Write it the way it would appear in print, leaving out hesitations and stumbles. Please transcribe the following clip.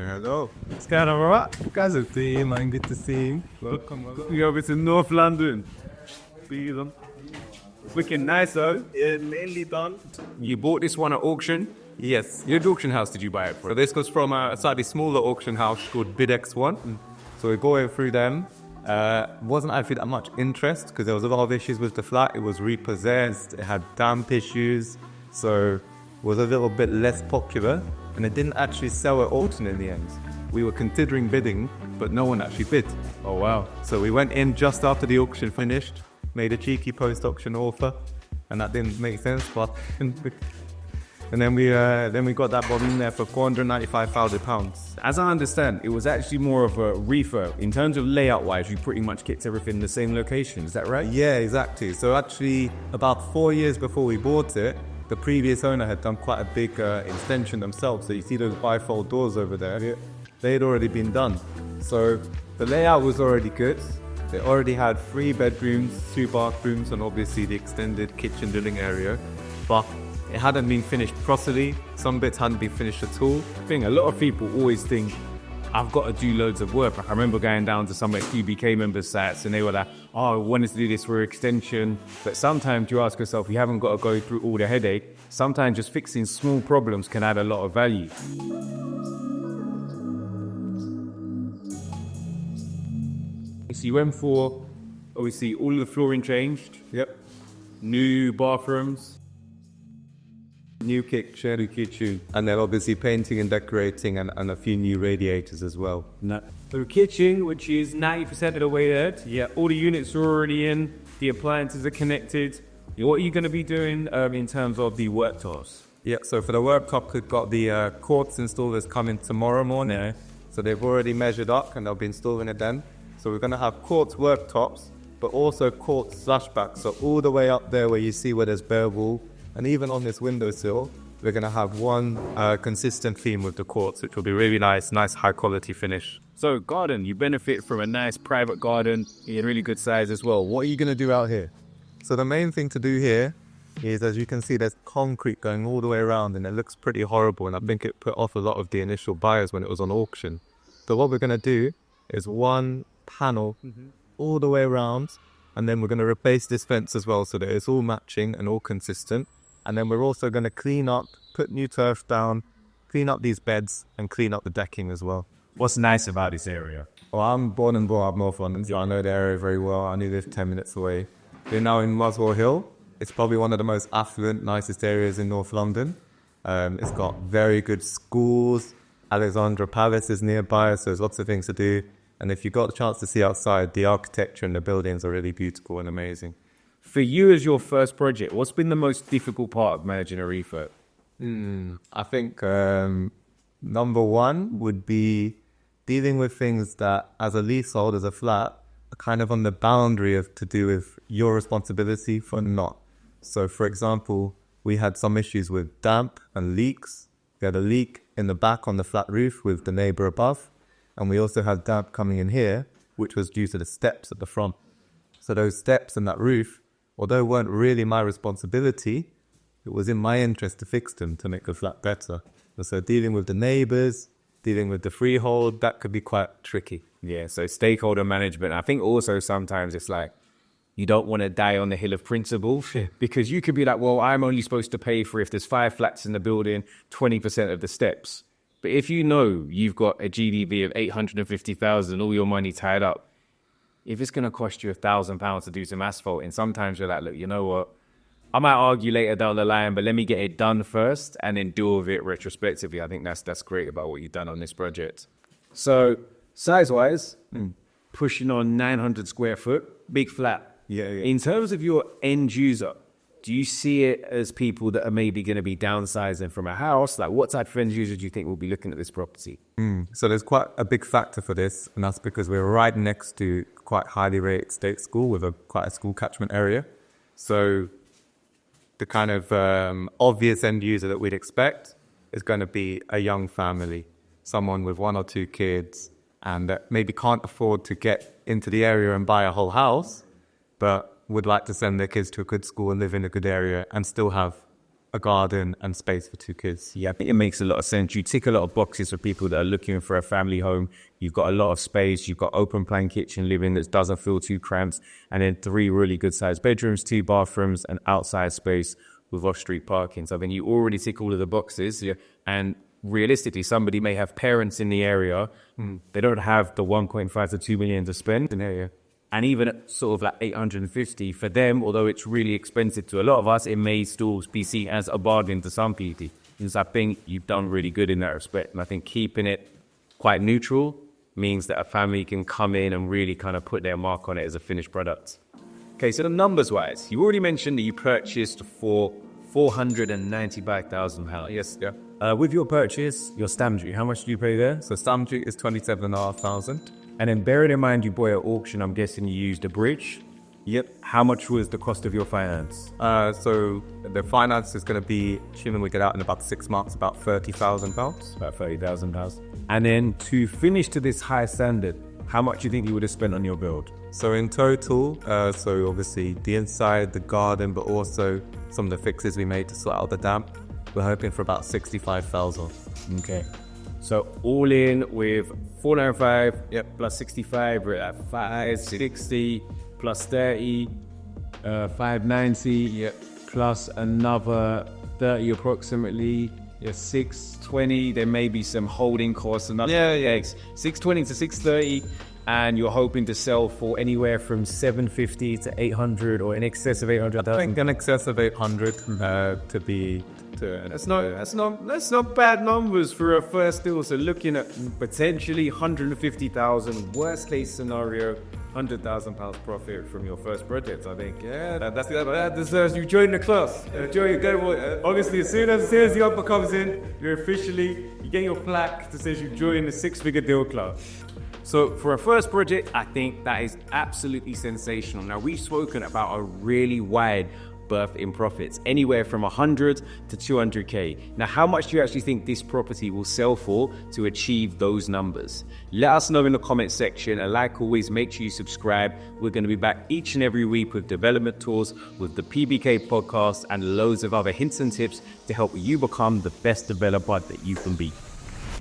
Hello. What's going on, alright? Kazy, man, good to see you. Welcome. We over to North London. See them. Looking nice though. Yeah, mainly done. You bought this one at auction? Yes. Which auction house did you buy it So from? this was from a slightly smaller auction house called BidX1. So we bought it through them. Wasn't actually that much interest because there was a lot of issues with the flat. It was repossessed. It had damp issues. So it was a little bit less popular. And it didn't actually sell at auction in the end. We were considering bidding, but no one actually bid. Oh wow. So we went in just after the auction finished, made a cheeky post-auction offer, and that didn't make sense. But and then we got that one in there for £495,000. As I understand, it was actually more of a refurb. In terms of layout-wise, you pretty much kept everything in the same location. Is that right? Yeah, exactly. So actually, about 4 years before we bought it, the previous owner had done quite a big extension themselves. So you see those bifold doors over there? Yeah. They had already been done. So the layout was already good. They already had 3 bedrooms, 2 bathrooms, and obviously the extended kitchen living area. But it hadn't been finished properly. Some bits hadn't been finished at all. A lot of people always think, I've got to do loads of work. Like, I remember going down to some of the PBK members' sites and they were like, oh, I wanted to do this for extension. But sometimes you ask yourself, you haven't got to go through all the headache. Sometimes just fixing small problems can add a lot of value. So you went for, obviously, all of the flooring changed. Yep. New bathrooms. New kitchen. And then obviously painting and decorating and a few new radiators as well. No. The kitchen, which is 90% of the way there. Yeah, all the units are already in. The appliances are connected. What are you going to be doing in terms of the worktops? Yeah, so for the worktop, we've got the quartz installers coming tomorrow morning. Yeah. So they've already measured up and they'll be installing it then. So we're going to have quartz worktops, but also quartz splashbacks. So all the way up there where you see where there's bare wall, and even on this windowsill, we're going to have one consistent theme with the quartz, which will be really nice high quality finish. So garden, you benefit from a nice private garden in really good size as well. What are you going to do out here? So the main thing to do here is, as you can see, there's concrete going all the way around and it looks pretty horrible, and I think it put off a lot of the initial buyers when it was on auction. So what we're going to do is one panel all the way around, and then we're going to replace this fence as well so that it's all matching and all consistent. And then we're also going to clean up, put new turf down, clean up these beds and clean up the decking as well. What's nice about this area? Well, I'm born and brought up North London, so I know the area very well. I only live 10 minutes away. We're now in Muswell Hill. It's probably one of the most affluent, nicest areas in North London. It's got very good schools. Alexandra Palace is nearby, so there's lots of things to do. And if you got the chance to see outside, the architecture and the buildings are really beautiful and amazing. For you as your first project, what's been the most difficult part of managing a refurb? I think number one would be dealing with things that, as a leasehold, as a flat, are kind of on the boundary of to do with your responsibility for not. So, for example, we had some issues with damp and leaks. We had a leak in the back on the flat roof with the neighbour above. And we also had damp coming in here, which was due to the steps at the front. So those steps and that roof, although weren't really my responsibility, it was in my interest to fix them to make the flat better. And so dealing with the neighbours, dealing with the freehold, that could be quite tricky. Yeah, so stakeholder management. I think also sometimes it's like, you don't want to die on the hill of principle, because you could be like, well, I'm only supposed to pay for, if there's 5 flats in the building, 20% of the steps. But if you know you've got a GDV of 850,000, all your money tied up, if it's going to cost you £1,000 to do some asphalt, and sometimes you're like, look, you know what? I might argue later down the line, but let me get it done first and then deal with it retrospectively. I think that's great about what you've done on this project. So size-wise, pushing on 900 square foot, big flat. Yeah. In terms of your end user, do you see it as people that are maybe going to be downsizing from a house? Like, what type of end user do you think will be looking at this property? So there's quite a big factor for this, and that's because we're right next to quite highly rated state school with quite a school catchment area. So the kind of obvious end user that we'd expect is going to be a young family, someone with 1 or 2 kids, and that maybe can't afford to get into the area and buy a whole house, but would like to send their kids to a good school and live in a good area and still have a garden and space for 2 kids. Yeah, I think it makes a lot of sense. You tick a lot of boxes for people that are looking for a family home. You've got a lot of space. You've got open plan kitchen living that doesn't feel too cramped. And then 3 really good sized bedrooms, 2 bathrooms, and outside space with off-street parking. So I think you already tick all of the boxes. Yeah. And realistically, somebody may have parents in the area. They don't have the 1.5 to 2 million to spend in the area. And even at sort of like 850 for them, although it's really expensive to a lot of us, it may still be seen as a bargain to some people. Because I think you've done really good in that respect. And I think keeping it quite neutral means that a family can come in and really kind of put their mark on it as a finished product. Okay, so the numbers-wise, you already mentioned that you purchased for £495,000. Yes, yeah. With your purchase, your stamp duty, how much do you pay there? So stamp duty is 27,500. And then bearing in mind you bought at auction, I'm guessing you used a bridge. Yep. How much was the cost of your finance? So the finance is going to be, assuming we get out in about 6 months, about £30,000. About £30,000. And then to finish to this high standard, how much do you think you would have spent on your build? So in total, so obviously the inside, the garden, but also some of the fixes we made to sort out the damp, we're hoping for about 65,000. Okay. So all in with 495, plus 65, we're at 560, plus 30, 590, plus another 30 approximately, 620. There may be some holding costs and 620 to 630, and you're hoping to sell for anywhere from 750 to 800 or in excess of 800. I think in excess of 800 to be. That's not bad numbers for a first deal. So looking at potentially 150,000, worst case scenario, £100,000 profit from your first project. I think that deserves you join the class. Obviously, as soon as the offer comes in, you get your plaque that says you join the 6-figure deal club. So for a first project, I think that is absolutely sensational. Now, we've spoken about a really wide berth in profits, anywhere from 100 to 200k. Now, how much do you actually think this property will sell for to achieve those numbers? Let us know in the comment section, and like always, make sure you subscribe. We're going to be back each and every week with development tours, with the PBK podcast, and loads of other hints and tips to help you become the best developer that you can be.